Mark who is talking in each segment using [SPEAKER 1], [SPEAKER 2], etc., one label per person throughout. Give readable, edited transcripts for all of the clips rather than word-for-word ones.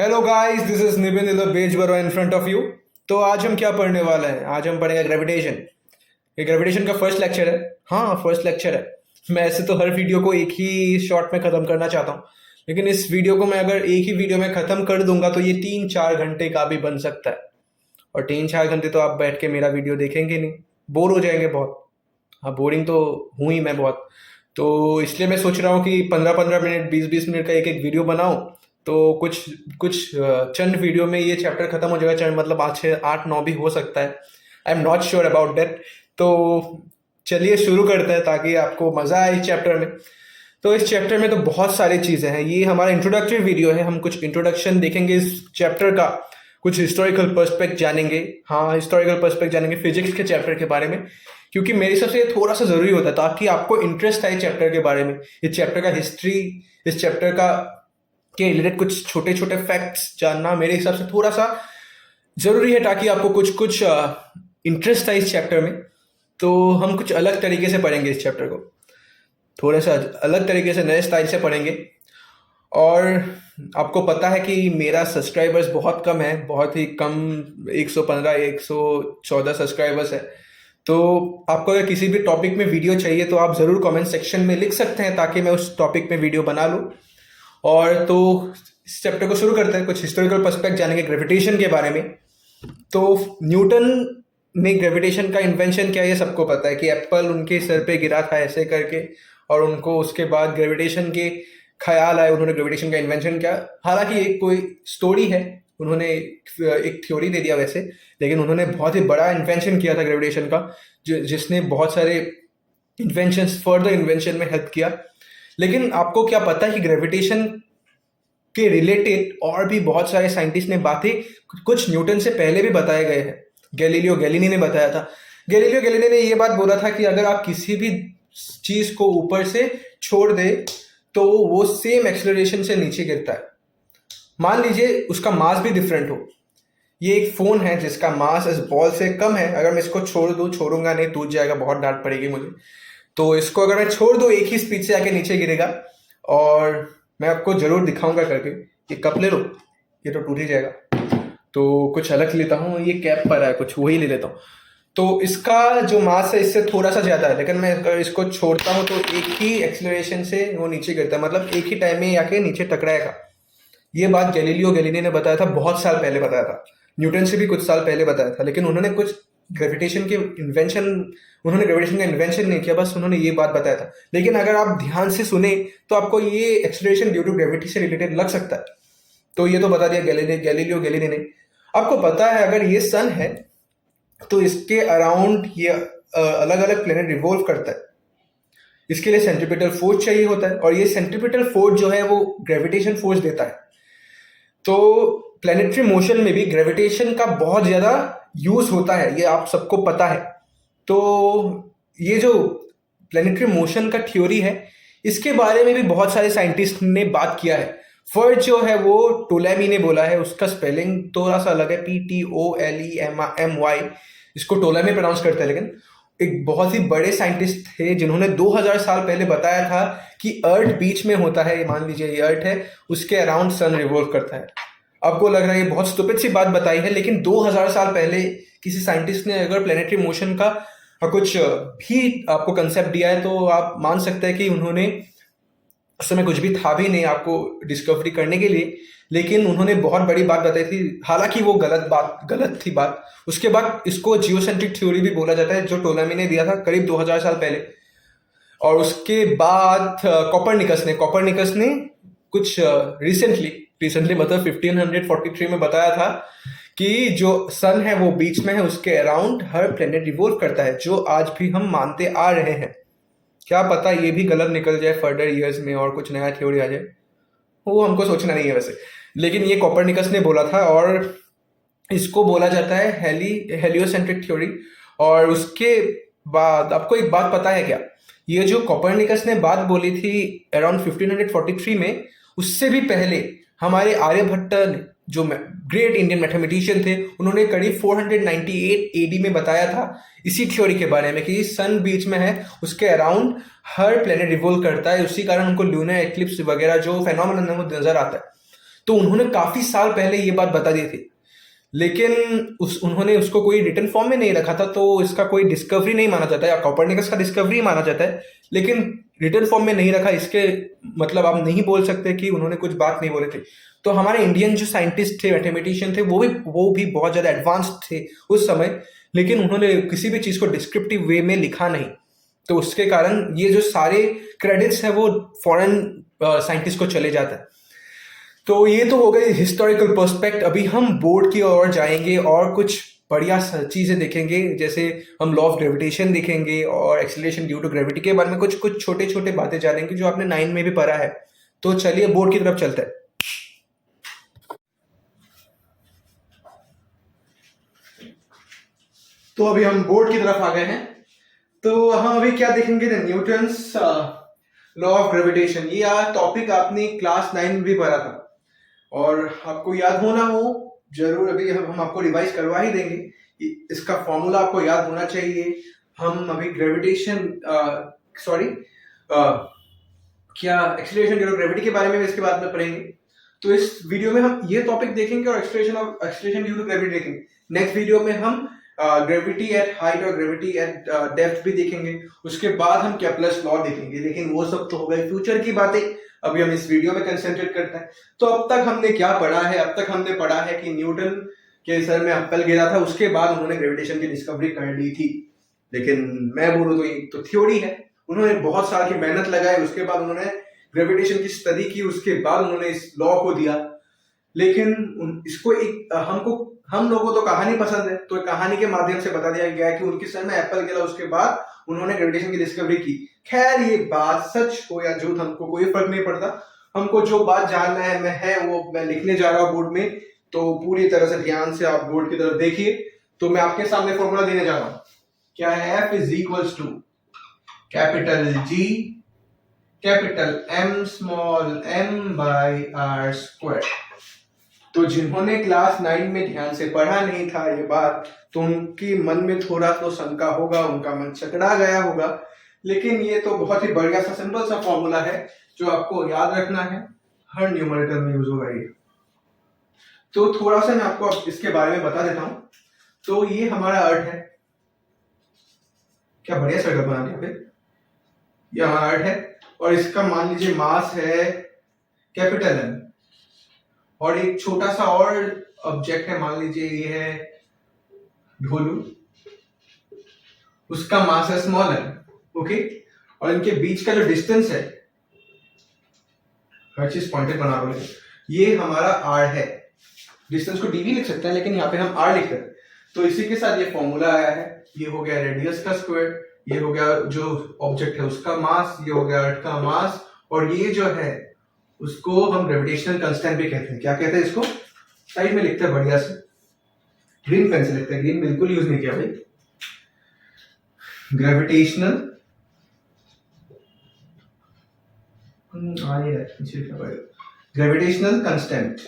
[SPEAKER 1] Hello guys, this is Nibin the बेज बरो in front of you. तो आज हम क्या पढ़ने वाले हैं? आज हम पढ़ेंगे ग्रेविटेशन। ये ग्रेविटेशन का फर्स्ट लेक्चर है। हाँ, फर्स्ट लेक्चर है। मैं ऐसे तो हर वीडियो को एक ही शॉट में ख़त्म करना चाहता हूँ, लेकिन इस वीडियो को मैं अगर एक ही वीडियो में ख़त्म कर दूंगा तो ये 3-4 घंटे का भी बन सकता है। और 3-4 घंटे तो आप बैठ के मेरा वीडियो देखेंगे नहीं, बोर हो जाएंगे बहुत। हाँ, बोरिंग तो हूँ ही मैं बहुत। तो इसलिए मैं सोच रहा हूँ कि 15-15 मिनट, 20-20 मिनट का एक एक वीडियो बनाऊँ। तो कुछ कुछ चंद वीडियो में ये चैप्टर खत्म हो जाएगा। चंद मतलब 5, 6, 8, 9 भी हो सकता है। I am not sure about that. तो चलिए शुरू करते हैं ताकि आपको मज़ा आए इस चैप्टर में। तो इस चैप्टर में तो बहुत सारी चीज़ें हैं। ये हमारा इंट्रोडक्टरी वीडियो है। हम कुछ इंट्रोडक्शन देखेंगे इस चैप्टर का, कुछ हिस्टोरिकल पर्सपेक्ट जानेंगे। हाँ, हिस्टोरिकल पर्सपेक्ट जानेंगे फिजिक्स के चैप्टर के बारे में, क्योंकि मेरे हिसाब से ये थोड़ा सा ज़रूरी होता है ताकि आपको इंटरेस्ट आए चैप्टर के बारे में। इस चैप्टर का हिस्ट्री, इस चैप्टर का के रिलेटेड कुछ छोटे छोटे फैक्ट्स जानना मेरे हिसाब से थोड़ा सा ज़रूरी है, ताकि आपको कुछ कुछ इंटरेस्ट आए इस चैप्टर में। तो हम कुछ अलग तरीके से पढ़ेंगे इस चैप्टर को, थोड़ा सा अलग तरीके से, नए स्टाइल से पढ़ेंगे। और आपको पता है कि मेरा सब्सक्राइबर्स बहुत कम है, बहुत ही कम, 115 114 सब्सक्राइबर्स है। तो आपको अगर किसी भी टॉपिक में वीडियो चाहिए तो आप ज़रूर कमेंट सेक्शन में लिख सकते हैं ताकि मैं उस टॉपिक में वीडियो बना लूँ। और तो इस चैप्टर को शुरू करते हैं। कुछ हिस्टोरिकल पर्सपेक्ट जानेंगे ग्रेविटेशन के बारे में। तो न्यूटन ने ग्रेविटेशन का इन्वेंशन किया, ये सबको पता है कि एप्पल उनके सर पे गिरा था ऐसे करके, और उनको उसके बाद ग्रेविटेशन के ख्याल आए, उन्होंने ग्रेविटेशन का इन्वेंशन किया। हालांकि एक कोई स्टोरी है, उन्होंने एक थ्योरी दे दिया वैसे, लेकिन उन्होंने बहुत ही बड़ा इन्वेंशन किया था ग्रेविटेशन का, जिसने बहुत सारे इन्वेंशन, फर्दर इन्वेंशन में हेल्प किया। लेकिन आपको क्या पता है कि ग्रेविटेशन के रिलेटेड और भी बहुत सारे साइंटिस्ट ने बातें कुछ न्यूटन से पहले भी बताए गए हैं। गैलीलियो गैलीली ने बताया था। गैलीलियो गैलीली ने ये बात बोला था कि अगर आप किसी भी चीज को ऊपर से छोड़ दे तो वो सेम एक्सेलरेशन से नीचे गिरता है। मान लीजिए उसका मास भी डिफरेंट हो। ये एक फोन है जिसका मास इस बॉल से कम है। अगर मैं इसको छोड़ दूं, छोड़ूंगा नहीं, टूट जाएगा, बहुत डांट पड़ेगी मुझे। तो इसको अगर मैं छोड़ दूं, एक ही स्पीड से आके नीचे गिरेगा। और मैं आपको जरूर दिखाऊंगा करके। ये कप ले लो, ये तो टूट ही जाएगा। तो कुछ अलग लेता हूँ, ये कैप पर है, कुछ वही ले लेता हूँ। तो इसका जो मास है इससे थोड़ा सा ज़्यादा है, लेकिन मैं अगर इसको छोड़ता हूँ तो एक ही एक्सेलरेशन से वो नीचे गिरता है, मतलब एक ही टाइम में आके नीचे टकराएगा। ये बात गैलीलियो गैलीली ने बताया था, बहुत साल पहले बताया था। न्यूटन से भी कुछ साल पहले बताया था, लेकिन उन्होंने कुछ ग्रेविटेशन के इन्वेंशन उन्होंने ग्रेविटेशन का इन्वेंशन नहीं किया, बस उन्होंने ये बात बताया था। लेकिन अगर आप ध्यान से सुने तो आपको ये एक्सेलरेशन ड्यू टू ग्रेविटी से रिलेटेड लग सकता है। तो ये तो बता दिया गैलीलियो गैलीली ने। आपको पता है अगर ये सन है तो इसके अराउंड ये अलग अलग प्लेनेट रिवॉल्व करता है। इसके लिए सेंट्रीपिटल फोर्स चाहिए होता है, और ये सेंट्रीपिटल फोर्स जो है वो ग्रेविटेशन फोर्स देता है। तो प्लेनेटरी मोशन में भी ग्रेविटेशन का बहुत ज़्यादा यूज होता है, ये आप सबको पता है। तो ये जो प्लेनेटरी मोशन का थ्योरी है, इसके बारे में भी बहुत सारे साइंटिस्ट ने बात किया है। फर्स्ट जो है वो टोलेमी ने बोला है, उसका स्पेलिंग थोड़ा सा अलग है, PTOLEMY। इसको टोलेमी प्रोनाउंस करते हैं। लेकिन एक बहुत ही बड़े साइंटिस्ट थे जिन्होंने 2000 साल पहले बताया था कि अर्थ बीच में होता है। मान लीजिए ये अर्थ है, उसके अराउंड सन रिवॉल्व करता है। आपको लग रहा है ये बहुत स्टूपिड सी बात बताई है, लेकिन 2000 साल पहले किसी साइंटिस्ट ने अगर प्लेनेटरी मोशन का कुछ भी आपको कंसेप्ट दिया है तो आप मान सकते हैं कि उन्होंने उस समय कुछ भी था भी नहीं आपको डिस्कवरी करने के लिए, लेकिन उन्होंने बहुत बड़ी बात बताई थी। हालांकि वो गलत थी बात। उसके बाद इसको जियोसेंट्रिक थ्योरी भी बोला जाता है, जो टोलेमी ने दिया था करीब 2000 साल पहले। और उसके बाद कॉपरनिकस ने कुछ रिसेंटली मतलब 1543 में बताया था कि जो सन है वो बीच में है, उसके अराउंड हर प्लेनेट रिवॉल्व करता है, जो आज भी हम मानते आ रहे हैं। क्या पता ये भी गलत निकल जाए फर्दर ईयर्स में और कुछ नया थ्योरी आ जाए, वो हमको सोचना नहीं है वैसे। लेकिन ये कॉपरनिकस ने बोला था, और इसको बोला जाता है हेलियोसेंट्रिक थ्योरी। और उसके बाद आपको एक बात पता है क्या? ये जो कॉपरनिकस ने बात बोली थी अराउंड 1543 में, उससे भी पहले हमारे आर्यभट्ट जो ग्रेट इंडियन मैथमेटिशियन थे, उन्होंने करीब 498 AD में बताया था इसी थ्योरी के बारे में कि सन बीच में है, उसके अराउंड हर प्लेनेट रिवॉल्व करता है। उसी कारण उनको लूनर एक्लिप्स वगैरह जो फेनोमेनन है वो नजर आता है। तो उन्होंने काफी साल पहले ये बात बता दी थी, लेकिन उन्होंने उसको कोई रिटन फॉर्म में नहीं रखा था, तो इसका कोई डिस्कवरी नहीं माना जाता है, या कोपर्निकस का डिस्कवरी माना जाता है, लेकिन रिटन फॉर्म में नहीं रखा। इसके मतलब आप नहीं बोल सकते कि उन्होंने कुछ बात नहीं बोले थे। तो हमारे इंडियन जो साइंटिस्ट थे, मैथमेटिशियन थे, वो भी बहुत ज़्यादा एडवांस्ड थे उस समय, लेकिन उन्होंने किसी भी चीज़ को डिस्क्रिप्टिव वे में लिखा नहीं। तो उसके कारण ये जो सारे क्रेडिट्स हैं वो फॉरेन साइंटिस्ट को चले जाता है। तो ये तो हो गई हिस्टोरिकल पर्सपेक्ट। अभी हम बोर्ड की ओर जाएंगे और कुछ बढ़िया चीज़ें देखेंगे, जैसे हम लॉ ऑफ ग्रेविटेशन देखेंगे और एक्सीलरेशन ड्यू टू ग्रेविटी के बारे में कुछ कुछ छोटे छोटे बातें जानेंगे जो आपने 9 में भी पढ़ा है। तो चलिए बोर्ड की तरफ चलते हैं। तो अभी हम बोर्ड की तरफ आ गए हैं। तो हम अभी क्या देखेंगे, the Newton's law of gravitation. ये टॉपिक आपने क्लास 9 में भी पढ़ा था और आपको याद होना हो जरूर, अभी हम आपको रिवाइज करवा ही देंगे। इसका फॉर्मूला आपको याद होना चाहिए। हम अभी ग्रेविटेशन क्या एक्सीलरेशन ड्यू टू ग्रेविटी के बारे में इसके बाद में पढ़ेंगे। तो इस वीडियो में हम ये टॉपिक देखेंगे और एक्सीलरेशन ड्यू टू ग्रेविटी देखेंगे। नेक्स्ट वीडियो में हम ग्रेविटी एट हाइट और ग्रेविटी एट डेप्थ भी देखेंगे। उसके बाद हम केप्लर्स लॉ देखेंगे, लेकिन वो सब तो हो गए फ्यूचर की बातें। अभी हम इस वीडियो में कंसंट्रेट करते हैं। तो अब तक हमने क्या पढ़ा है? अब तक हमने पढ़ा है कि न्यूटन के सर में एप्पल गिरा था, उसके बाद उन्होंने ग्रेविटेशन की डिस्कवरी कर ली थी। लेकिन मैं बोलूँ तो ये तो थ्योरी है। उन्होंने बहुत साल की मेहनत लगाई, उसके बाद उन्होंने ग्रेविटेशन की स्टडी की, उसके बाद उन्होंने इस लॉ को दिया। लेकिन इसको हम लोगों को तो कहानी पसंद है, तो कहानी के माध्यम से बता दिया गया है कि उनके सर में एप्पल गिरा, उसके बाद उन्होंने ग्रेविटेशन की डिस्कवरी की। खैर, ये बात सच हो या झूठ हमको कोई फर्क नहीं पड़ता। हमको जो बात जानना है वो मैं लिखने जा रहा हूँ बोर्ड में। तो पूरी तरह से ध्यान से आप बोर्ड की तरफ देखिए। तो मैं आपके सामने फॉर्मूला देने जा रहा हूँ। क्या है? F is equals to capital G capital M small m by R square. तो जिन्होंने क्लास 9 में ध्यान से पढ़ा नहीं था ये बात, तो उनकी मन में थोड़ा तो शंका होगा, उनका मन चकरा गया होगा। लेकिन ये तो बहुत ही बढ़िया सा सिंपल सा फॉर्मूला है जो आपको याद रखना है। हर न्यूमरेटर में यूज होगा ये। तो थोड़ा सा मैं आपको इसके बारे में बता देता हूं। तो ये हमारा अर्थ है। क्या बढ़िया सेटअप बना दिया भाई। ये हमारा अर्थ है और इसका मान लीजिए मास है कैपिटल M, और एक छोटा सा और ऑब्जेक्ट है, मान लीजिए ये है ढोलू, उसका मास है स्मॉल m। ओके, और इनके बीच का जो डिस्टेंस है, हर चीज पॉइंटेड बना रहा हूं, ये हमारा r है। डिस्टेंस को d भी लिख सकते हैं, लेकिन यहाँ पे हम r लिख रहे हैं। तो इसी के साथ ये फॉर्मूला आया है। ये हो गया रेडियस का स्क्वायर, ये हो गया जो ऑब्जेक्ट है उसका मास, ये हो गया अर्थ का मास, और ये जो है उसको हम ग्रेविटेशनल कांस्टेंट भी कहते हैं। क्या कहते हैं इसको? साइड में लिखते हैं बढ़िया से, ग्रीन पेन से लिखते हैं। ग्रीन बिल्कुल यूज नहीं किया भाई। Gravitational gravitational constant.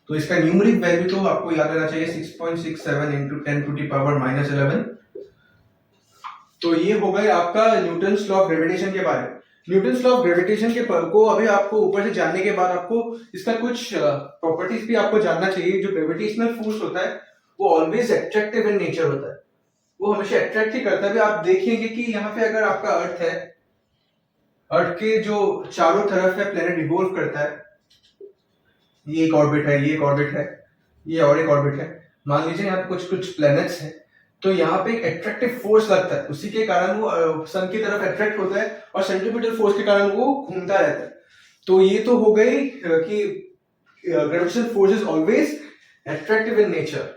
[SPEAKER 1] तो इसका न्यूमेरिक वैल्यू तो आपको याद रहना चाहिए 6.67 इंटू 10 टू दी पावर -11। तो ये हो गया आपका न्यूटन्स लॉ ऑफ ग्रेविटेशन के बारे में। न्यूटन्स लॉ ऑफ ग्रेविटेशन के को अभी आपको ऊपर से जानने के बाद आपको इसका कुछ प्रॉपर्टीज भी आपको जानना चाहिए। जो ग्रेविटेशनल फोर्स होता है वो ऑलवेज एट्रैक्टिव इन नेचर होता है, वो हमेशा अट्रैक्ट ही करता है। आप देखेंगे कि यहाँ पे अगर आपका अर्थ है, अर्थ के जो चारों तरफ है प्लेनेट रिवॉल्व करता है। ये एक ऑर्बिट है, ये एक ऑर्बिट है, ये और एक ऑर्बिट है। मान लीजिए यहाँ पे कुछ कुछ प्लैनेट्स हैं, तो यहाँ पे एक एट्रैक्टिव फोर्स लगता है, उसी के कारण वो सन की तरफ अट्रैक्ट होता है और सेंट्रीपिटल फोर्स के कारण वो घूमता रहता है। तो ये तो हो गई कि gravitational force is always attractive in nature.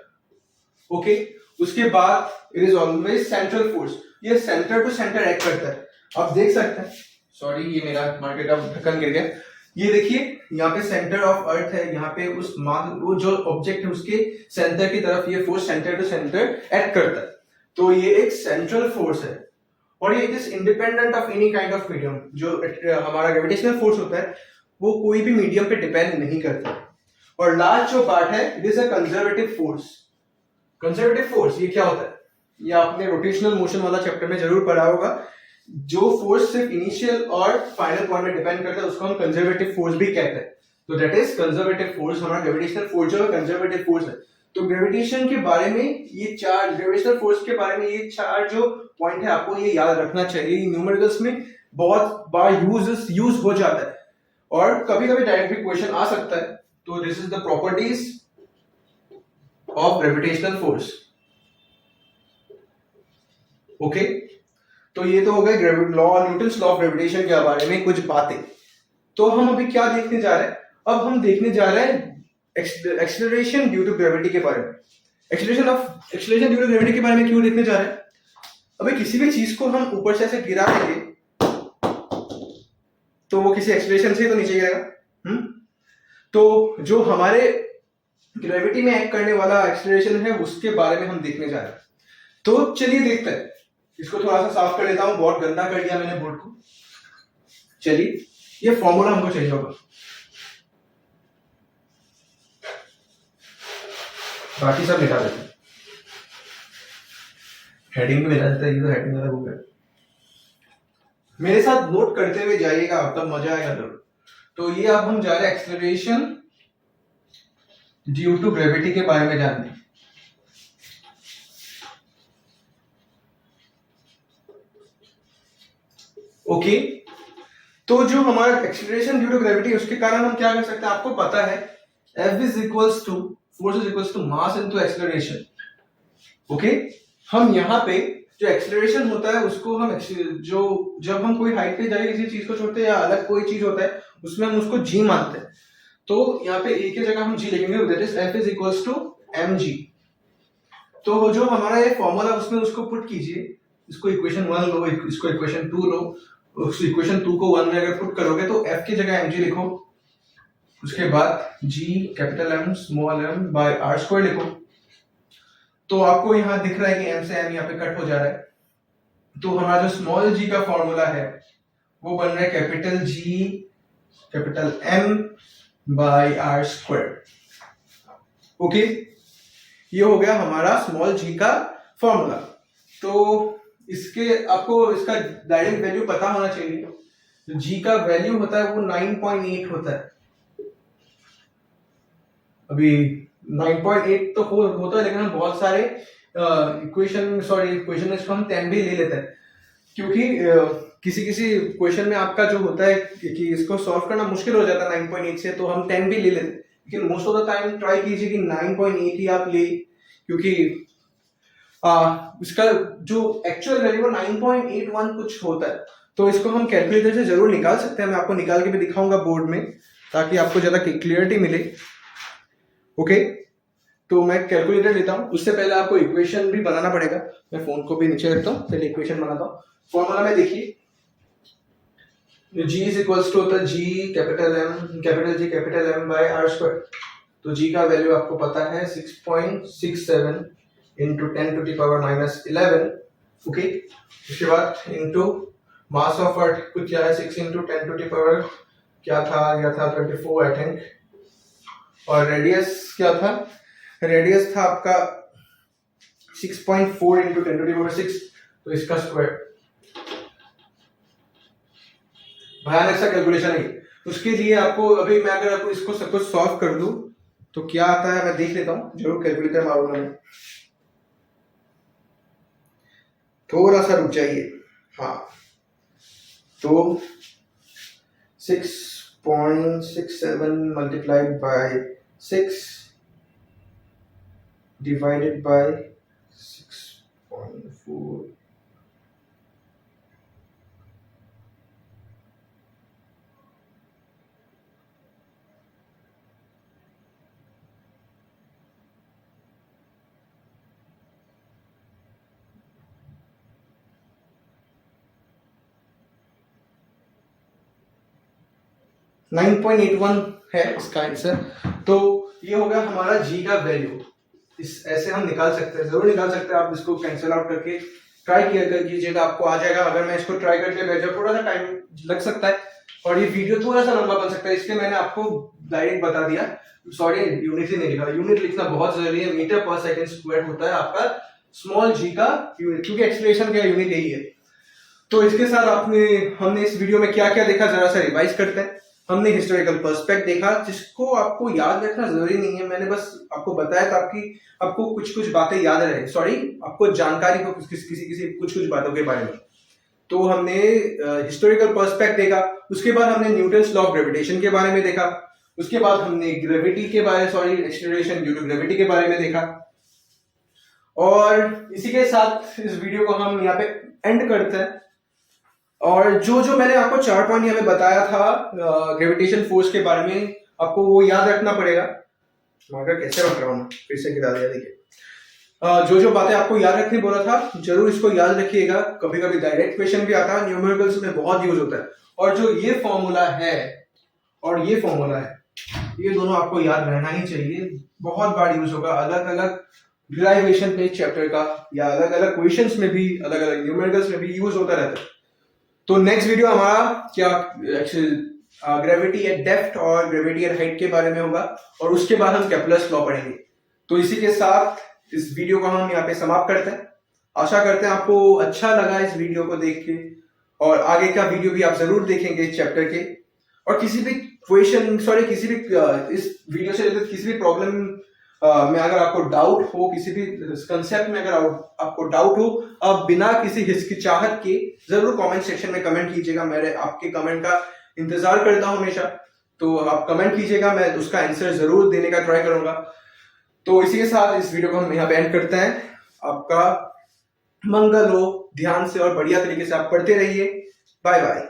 [SPEAKER 1] Okay, उसके बाद it is always central force, ये सेंटर टू सेंटर एक्ट करता है। आप देख सकते हैं, सॉरी ये मेरा मार्केट का ढक्कन गिर गया। ये देखिए यहाँ पे सेंटर ऑफ अर्थ है, यहाँ पे उस वो जो ऑब्जेक्ट है उसके सेंटर की तरफ ये force centre to centre act करता है। तो ये एक सेंट्रल फोर्स है और ये it is independent of any kind of medium. जो हमारा ग्रेविटेशनल फोर्स होता है वो कोई भी मीडियम पे डिपेंड नहीं करता। और लास्ट जो पार्ट है, it is a conservative force. Conservative force ये क्या होता है? ये आपने रोटेशनल मोशन वाला चैप्टर में जरूर पढ़ा होगा। जो फोर्स सिर्फ इनिशियल और फाइनल पॉइंट में डिपेंड करता है उसको हम कंजर्वेटिव फोर्स भी कहते हैं। तो दैट इज कंजर्वेटिव फोर्स। हमारा ग्रेविटेशनल फोर्स जो है कंजर्वेटिव फोर्स है। तो ग्रेविटेशन के बारे में ये चार, ग्रेविटेशनल फोर्स के बारे में ये चार जो पॉइंट है आपको ये याद रखना चाहिए। न्यूमेरिकल्स में बहुत बार यूज हो जाता है और कभी कभी डायरेक्ट भी क्वेश्चन आ सकता है। तो this is the properties of gravitational force. Okay, तो ये तो हो गए न्यूटन्स लॉ ऑफ ग्रेविटेशन के बारे में कुछ बातें। तो हम अभी क्या देखने जा रहे हैं? अब हम देखने जा रहे हैं एक्सेलरेशन ड्यू टू ग्रेविटी के बारे में। एक्सेलरेशन ड्यू टू ग्रेविटी के बारे में क्यों देखने जा रहे हैं? अभी किसी भी चीज को हम ऊपर से ऐसे गिरा देंगे तो वो किसी एक्सेलरेशन से तो नीचे गिरेगा। तो जो हमारे ग्रेविटी में एक्ट करने वाला एक्सेलरेशन है उसके बारे में हम देखने जा रहे हैं। तो चलिए देखते हैं। इसको थोड़ा सा साफ कर लेता हूं, बहुत गंदा कर दिया मैंने बोर्ड को। चलिए, ये फॉर्मूला हमको चाहिए होगा, बाकी सब मिटा देते हैं। हेडिंग में मिटा देते हैं, ये तो हेडिंग अलग हो गया। मेरे साथ नोट करते हुए जाइएगा, तब मजा आएगा जरूर। तो ये अब हम जा रहे हैं एक्सेलरेशन ड्यू टू ग्रेविटी के बारे में जानने। ओके, तो जो हमारा एक्सेलरेशन ड्यू टू ग्रेविटी उसके कारण हम क्या कर सकते हैं? आपको पता है F is equals to force is equals to mass into acceleration। Okay, हम यहाँ पे जो एक्सेलरेशन होता है उसको हम जो जब हम कोई हाइट पे जाके किसी चीज को छोड़ते हैं या अलग कोई चीज होता है उसमें हम उसको g मानते हैं। तो यहाँ पे a की जगह हम g लिखेंगे, that is F is equals to mg। तो जो हमारा ये फॉर्मूला उसमें उसको पुट कीजिए, इसको इक्वेशन 1 लो, इसको इक्वेशन 2 लो। उस इक्वेशन 2 को 1 में अगर पुट करोगे तो f की जगह mg लिखो, उसके बाद g capital M small m by r square लिखो। तो आपको यहाँ दिख रहा है कि m से m यहाँ पे कट हो जा रहा है। तो हमारा जो स्मॉल g का फॉर्मूला है वो बन रहा है capital G capital M by r square. Okay, ये हो गया हमारा स्मॉल g का फॉर्मूला। तो इसके आपको इसका डायरेक्ट वैल्यू पता होना चाहिए। तो g का वैल्यू होता है वो 9.8 होता है। अभी 9.8 तो होता है, लेकिन हम बहुत सारे इक्वेशन इसको हम 10 भी ले लेते हैं, क्योंकि किसी क्वेश्चन में आपका जो होता है कि इसको सॉल्व करना मुश्किल हो जाता है 9.8 से, तो हम 10 भी ले लेते हैं। लेकिन most of the time try कीजिए कि 9.8 ही आप ले, क्योंकि इसका जो एक्चुअल वैल्यू 9.81 कुछ होता है। तो इसको हम कैलकुलेटर से जरूर निकाल सकते हैं। मैं आपको निकाल के भी दिखाऊंगा बोर्ड में, ताकि आपको ज्यादा क्लियरिटी मिले। ओके, तो मैं कैलकुलेटर लेता हूं। उससे पहले आपको इक्वेशन भी बनाना पड़ेगा। मैं फोन को भी नीचे रखता हूं, पहले इक्वेशन बनाता हूं। फॉर्मूला में देखिए, g इज इक्वल्स टू होता है g capital G capital M by r square. तो g का वैल्यू आपको पता है 6.67 into 10 to the power -11। Okay, उसके बाद इंटू मास ऑफ अर्थ कुछ क्या है 6 इंटू 10 टू द पावर क्या था 24 आई थिंक। और रेडियस क्या था? रेडियस था आपका 6.4 इंटू 10 टू द पावर 6, तो इसका स्क्वायर। भयानक सा कैलकुलेशन है। उसके लिए आपको अभी मैं अगर आपको इसको सब कुछ सॉल्व कर दूं तो क्या आता है मैं देख लेता हूं, जरूर कैलकुलेटर मारूंगा मैं। थोड़ा सा रुक जाइए। हाँ, तो 6.67 मल्टीप्लाइड बाय 6 डिवाइडेड बाय 6.4 9.81 है इसका आंसर। तो ये हो गया हमारा g का वैल्यू। इस ऐसे हम निकाल सकते हैं, जरूर निकाल सकते हैं। आप इसको कैंसिल आउट करके ट्राई किया कीजिएगा, आपको आ जाएगा। अगर मैं इसको ट्राई करके भेजा थोड़ा सा टाइम लग सकता है और ये वीडियो थोड़ा सा लंबा बन सकता है, इसलिए मैंने आपको डायरेक्ट बता दिया। सॉरी, यूनिट ही नहीं लिखा। यूनिट लिखना बहुत जरूरी है। मीटर पर सेकंड स्क्वायर होता है आपका स्मॉल g का यूनिट, क्योंकि एक्सेलरेशन का यूनिट यही है। तो इसके साथ हमने इस वीडियो में क्या क्या देखा जरा सा रिवाइज करते हैं। हमने हिस्टोरिकल पर्सपेक्ट देखा, जिसको आपको याद रखना जरूरी नहीं है, मैंने बस आपको बताया था आपको कुछ कुछ बातें याद रहे, सॉरी आपको जानकारी हो किसी कुछ कुछ बातों के बारे में। तो हमने हिस्टोरिकल पर्सपेक्ट देखा, उसके बाद हमने न्यूटन्स लॉ ऑफ ग्रेविटेशन के बारे में देखा, उसके बाद हमने ग्रेविटी के बारे sorry acceleration due to gravity के बारे में देखा। और इसी के साथ इस वीडियो को हम यहाँ पे एंड करते हैं। और जो जो मैंने आपको 4 पॉइंट यहाँ पे बताया था ग्रेविटेशन फोर्स के बारे में, आपको वो याद रखना पड़ेगा। मगर कैसे रख रहा हूँ, फिर से गिरा दिया, देखिए। जो जो बातें आपको याद रखने बोला था, जरूर इसको याद रखिएगा। कभी कभी डायरेक्ट क्वेश्चन भी आता है, न्यूमेरिकल्स में बहुत यूज होता है। और जो ये फॉर्मूला है और ये फॉर्मूला है, ये दोनों आपको याद रहना ही चाहिए। बहुत बार यूज होगा अलग अलग डिराइवेशन पे चैप्टर का, या अलग अलग क्वेश्चंस में भी, अलग अलग न्यूमेरिकल्स में भी यूज होता रहता है। तो नेक्स्ट वीडियो हमारा क्या ग्रेविटी एट डेप्थ और ग्रेविटी एट हाइट के बारे में होगा, और उसके बाद हम केप्लर्स लॉ पढ़ेंगे। तो इसी के साथ इस वीडियो को हम यहाँ पे समाप्त करते हैं। आशा करते हैं आपको अच्छा लगा इस वीडियो को देख के, और आगे का वीडियो भी आप जरूर देखेंगे इस चैप्टर के। और किसी भी क्वेश्चन सॉरी किसी भी इस वीडियो से रिलेटेड किसी भी प्रॉब्लम में अगर आपको डाउट हो, किसी भी कंसेप्ट में अगर आपको डाउट हो, आप बिना किसी हिचकिचाहट के जरूर कमेंट सेक्शन में कमेंट कीजिएगा। मेरे आपके कमेंट का इंतजार करता हूं हमेशा, तो आप कमेंट कीजिएगा, मैं उसका आंसर जरूर देने का ट्राई करूंगा। तो इसी के साथ इस वीडियो को हम यहाँ पे एंड करते हैं। आपका मंगल हो, ध्यान से और बढ़िया तरीके से आप पढ़ते रहिए। Bye bye.